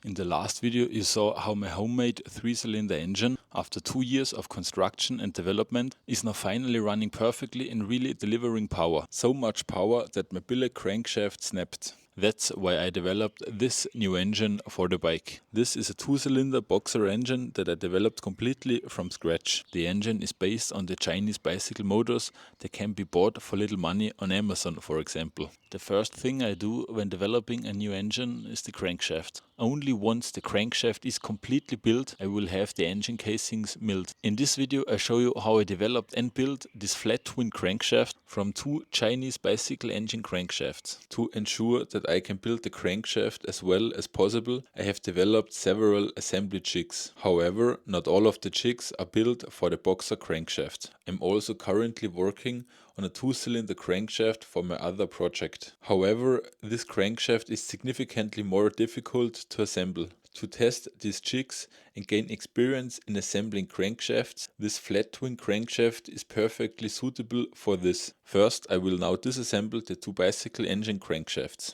In the last video you saw how my homemade 3-cylinder engine, after 2 years of construction and development, is now finally running perfectly and really delivering power. So much power that my billet crankshaft snapped. That's why I developed this new engine for the bike. This is a 2-cylinder boxer engine that I developed completely from scratch. The engine is based on the Chinese bicycle motors that can be bought for little money on Amazon, for example. The first thing I do when developing a new engine is the crankshaft. Only once the crankshaft is completely built, I will have the engine casings milled. In this video I show you how I developed and built this flat twin crankshaft from 2 Chinese bicycle engine crankshafts. To ensure that I can build the crankshaft as well as possible, I have developed several assembly jigs. However, not all of the jigs are built for the boxer crankshaft. I'm also currently working on a 2-cylinder crankshaft for my other project. However, this crankshaft is significantly more difficult to assemble. To test these jigs and gain experience in assembling crankshafts, this flat twin crankshaft is perfectly suitable for this. First, I will now disassemble the 2 bicycle engine crankshafts.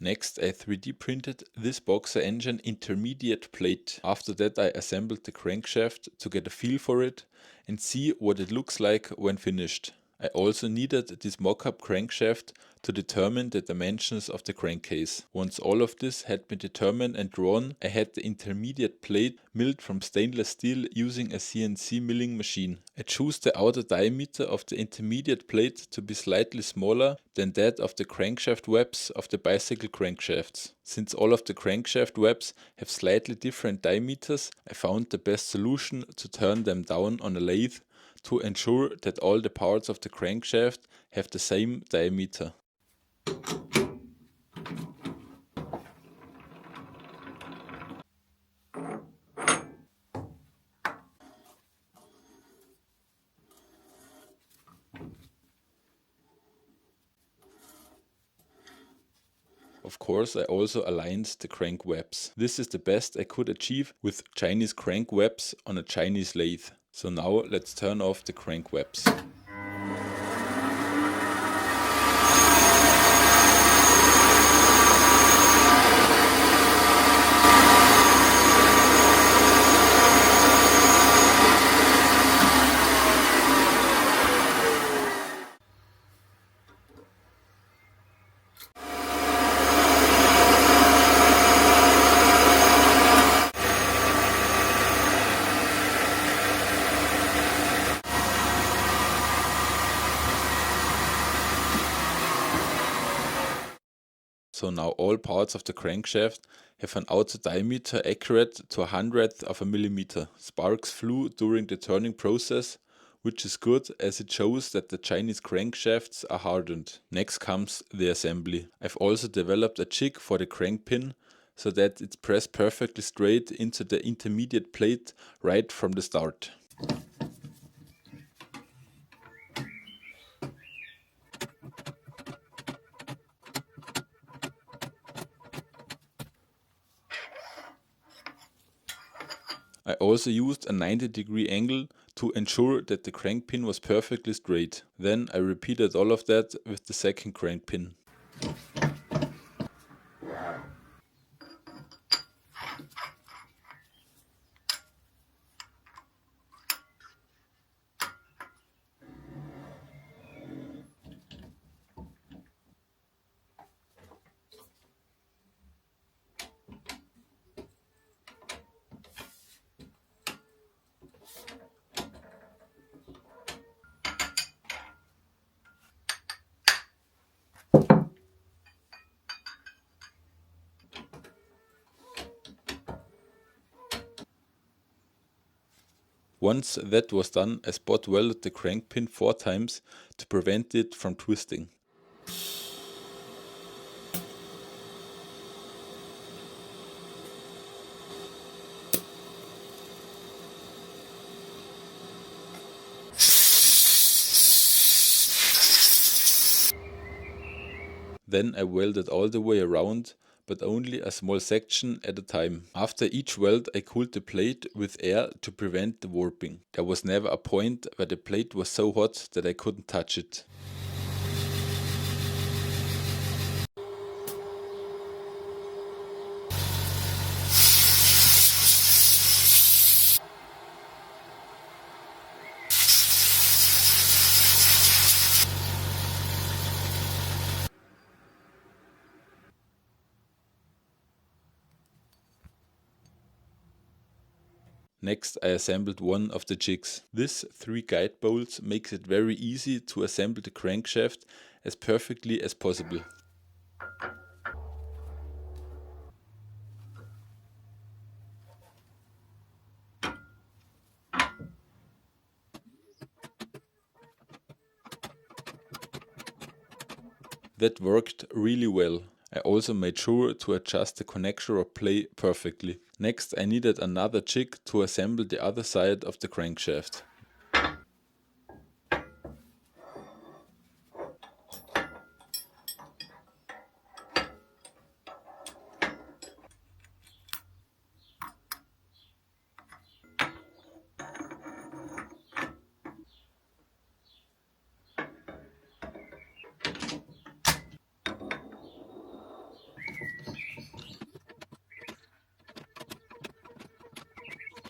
Next, I 3D printed this boxer engine intermediate plate. After that I assembled the crankshaft to get a feel for it and see what it looks like when finished. I also needed this mock-up crankshaft to determine the dimensions of the crankcase. Once all of this had been determined and drawn, I had the intermediate plate milled from stainless steel using a CNC milling machine. I chose the outer diameter of the intermediate plate to be slightly smaller than that of the crankshaft webs of the bicycle crankshafts. Since all of the crankshaft webs have slightly different diameters, I found the best solution to turn them down on a lathe to ensure that all the parts of the crankshaft have the same diameter. Of course, I also aligned the crank webs. This is the best I could achieve with Chinese crank webs on a Chinese lathe. So now let's turn off the crank webs. So now all parts of the crankshaft have an outer diameter accurate to 100th of a millimeter. Sparks flew during the turning process, which is good as it shows that the Chinese crankshafts are hardened. Next comes the assembly. I've also developed a jig for the crank pin so that it's pressed perfectly straight into the intermediate plate right from the start. I also used a 90-degree angle to ensure that the crank pin was perfectly straight. Then I repeated all of that with the second crank pin. Once that was done, I spot welded the crank pin 4 times to prevent it from twisting. Then I welded all the way around, but only a small section at a time. After each weld I cooled the plate with air to prevent the warping. There was never a point where the plate was so hot that I couldn't touch it. Next I assembled one of the jigs. This 3 guide bolts makes it very easy to assemble the crankshaft as perfectly as possible. That worked really well. I also made sure to adjust the connection rod play perfectly. Next I needed another jig to assemble the other side of the crankshaft.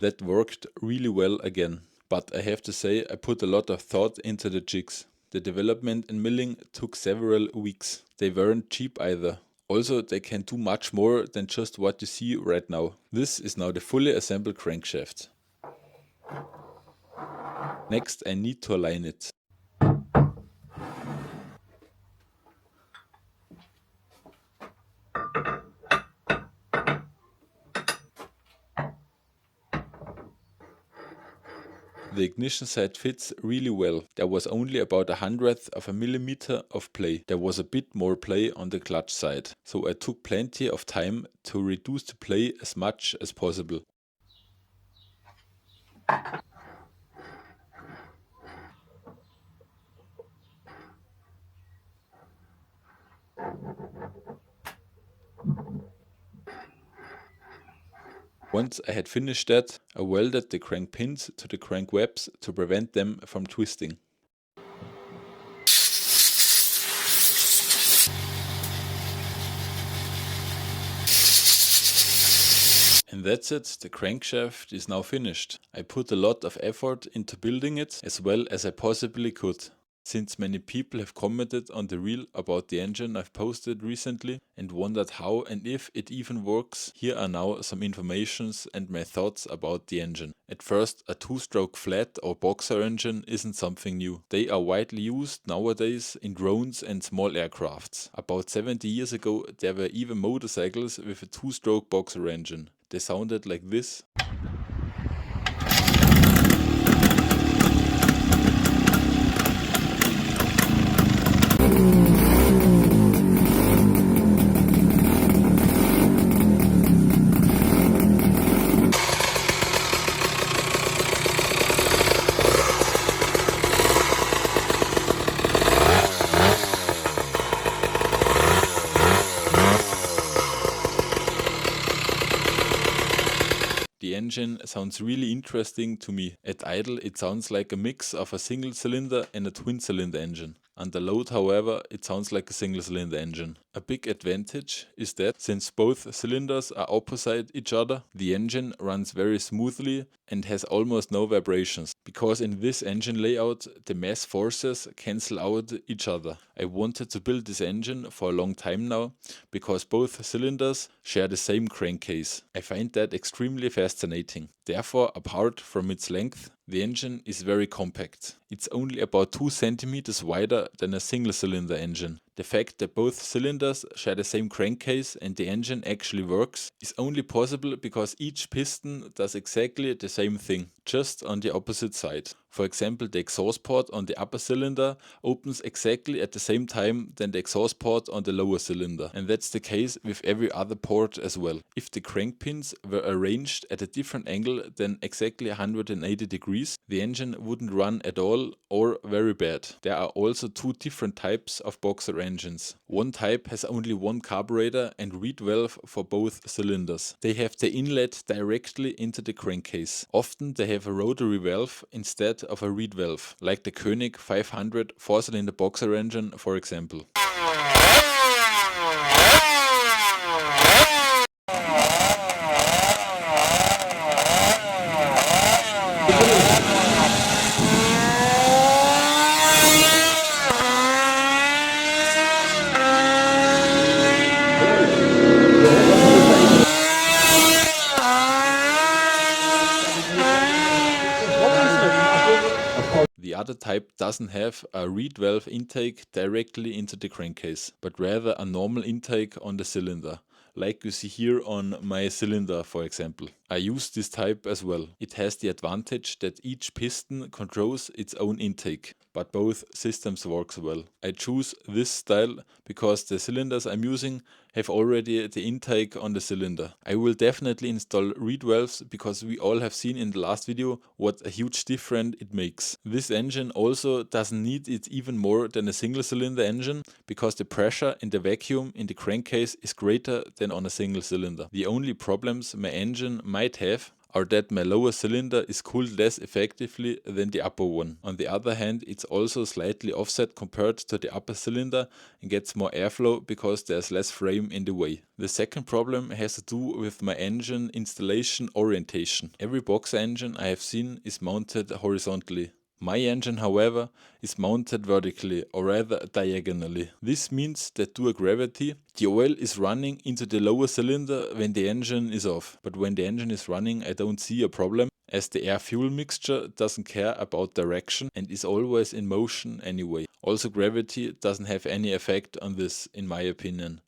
That worked really well again, but I have to say I put a lot of thought into the jigs. The development and milling took several weeks. They weren't cheap either. Also, they can do much more than just what you see right now. This is now the fully assembled crankshaft. Next I need to align it. The ignition side fits really well. There was only about 1/100th of a millimeter of play. There was a bit more play on the clutch side, so I took plenty of time to reduce the play as much as possible. Once I had finished that, I welded the crank pins to the crank webs to prevent them from twisting. And that's it, the crankshaft is now finished. I put a lot of effort into building it as well as I possibly could. Since many people have commented on the reel about the engine I've posted recently and wondered how and if it even works, here are now some informations and my thoughts about the engine. At first, a 2-stroke flat or boxer engine isn't something new. They are widely used nowadays in drones and small aircrafts. About 70 years ago there were even motorcycles with a 2-stroke boxer engine. They sounded like this. The engine sounds really interesting to me. At idle it sounds like a mix of a single cylinder and a twin cylinder engine. Under load, however, it sounds like a single cylinder engine. A big advantage is that since both cylinders are opposite each other, the engine runs very smoothly and has almost no vibrations, because in this engine layout the mass forces cancel out each other. I wanted to build this engine for a long time now, because both cylinders share the same crankcase. I find that extremely fascinating. Therefore, apart from its length, the engine is very compact. It's only about 2 centimeters wider than a single cylinder engine. The fact that both cylinders share the same crankcase and the engine actually works is only possible because each piston does exactly the same thing, just on the opposite side. For example, the exhaust port on the upper cylinder opens exactly at the same time than the exhaust port on the lower cylinder. And that's the case with every other port as well. If the crank pins were arranged at a different angle than exactly 180 degrees, the engine wouldn't run at all or very bad. There are also two different types of boxer engines. One type has only one carburetor and reed valve for both cylinders. They have the inlet directly into the crankcase. Often they have a rotary valve instead of a reed valve, like the Koenig 500 4-cylinder boxer engine, for example. The other type doesn't have a reed valve intake directly into the crankcase, but rather a normal intake on the cylinder, like you see here on my cylinder, for example. I use this type as well. It has the advantage that each piston controls its own intake, but both systems works well. I choose this style because the cylinders I'm using have already the intake on the cylinder. I will definitely install reed valves because we all have seen in the last video what a huge difference it makes. This engine also doesn't need it even more than a single cylinder engine because the pressure in the vacuum in the crankcase is greater than on a single cylinder. The only problems my engine might have are that my lower cylinder is cooled less effectively than the upper one. On the other hand, it's also slightly offset compared to the upper cylinder and gets more airflow because there's less frame in the way. The second problem has to do with my engine installation orientation. Every boxer engine I have seen is mounted horizontally. My engine, however, is mounted vertically, or rather diagonally. This means that due to gravity, the oil is running into the lower cylinder when the engine is off. But when the engine is running, I don't see a problem, as the air-fuel mixture doesn't care about direction and is always in motion anyway. Also, gravity doesn't have any effect on this, in my opinion.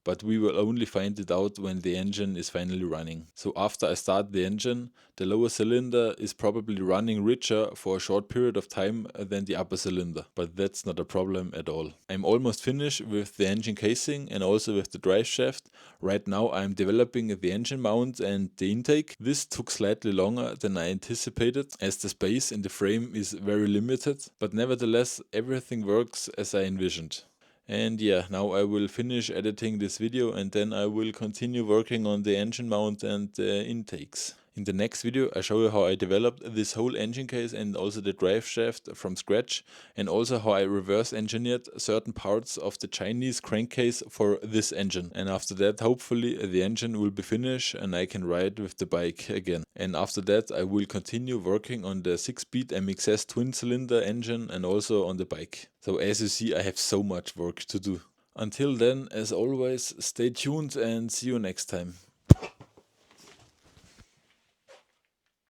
But we will only find it out when the engine is finally running. So after I start the engine, the lower cylinder is probably running richer for a short period of time than the upper cylinder, but that's not a problem at all. I'm almost finished with the engine casing and also with the drive shaft. Right now I'm developing the engine mount and the intake. This took slightly longer than I anticipated as the space in the frame is very limited, but nevertheless everything works as I envisioned. And yeah, now I will finish editing this video and then I will continue working on the engine mount and the intakes. In the next video I show you how I developed this whole engine case and also the drive shaft from scratch, and also how I reverse engineered certain parts of the Chinese crankcase for this engine. And after that hopefully the engine will be finished and I can ride with the bike again. And after that I will continue working on the 6-speed MXS twin cylinder engine and also on the bike. So as you see, I have so much work to do. Until then, as always, stay tuned and see you next time.